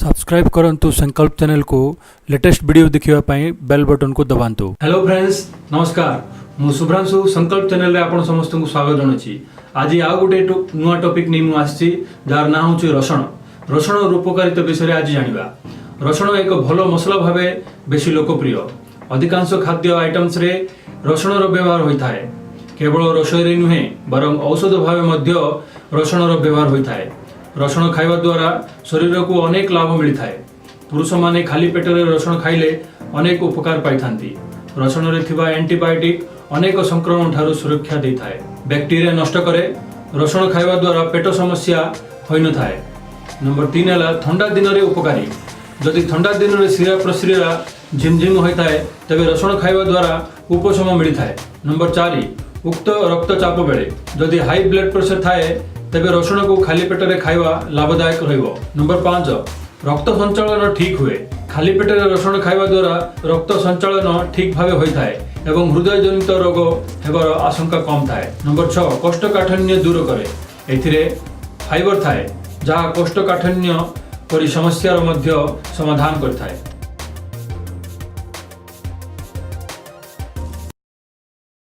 Subscribe करंतु संकल्प channel को लेटेस्ट वीडियो देखिवा पाई बेल बटन को दबांतु। हेलो फ्रेंड्स, नमस्कार। मु शुभ्रांशु संकल्प चैनल रे आपण समस्त को स्वागत जणाउछि। आज आ गोटे नुआ टॉपिक नै मु आछि जार ना होछि रसुण। रसुण रो उपकारिता विषय आज जानिबा। रसुण एक भलो मसला भाबे बेसी लोकप्रिय। अधिकांश खाद्य आइटम्स रे रसुण रो व्यवहार होइथाय। केवल रसोई रे नुहे बरं औषध भाबे मध्य रसुण रो व्यवहार होइथाय। रसुण खाइबा द्वारा शरीर को अनेक लाभ मिलता है। पुरुष माने खाली पेट रे रसुण खाइले अनेक उपकार पाइथांती। रसुण रे थिबा एंटीबायोटिक अनेक संक्रमण ठारू सुरक्षा देइथाय। बैक्टीरिया नष्ट करे। रसुण खाइबा द्वारा पेट समस्या होई न थाए। नंबर 3 हला ठंडा दिन रे उपकारी। जदि ठंडा दिन रे शिरा प्रशिरा झिमझिम होइथाय तबे रसुण खाइबा द्वारा उपशम मिलिथाय। नंबर 4 उक्त रक्तचाप बेले जदि हाई ब्लड प्रेशर थाए तेबे रसुण को खाली पेट रे खाइबा लाभदायक रहइबो। नंबर 5 रक्त संचालन ठीक हुए। खाली पेट रे रसुण खाइबा द्वारा रक्त संचालन ठीक भावे होइथाय एवं हृदय जनित रोग हेबार आशंका कम थाए। नंबर 6 कोष्ठकाठिन्य दूर करे। एथिरे फाइबर थाए जहा कोष्ठकाठिन्य परि समस्यार मध्य समाधान करथाय।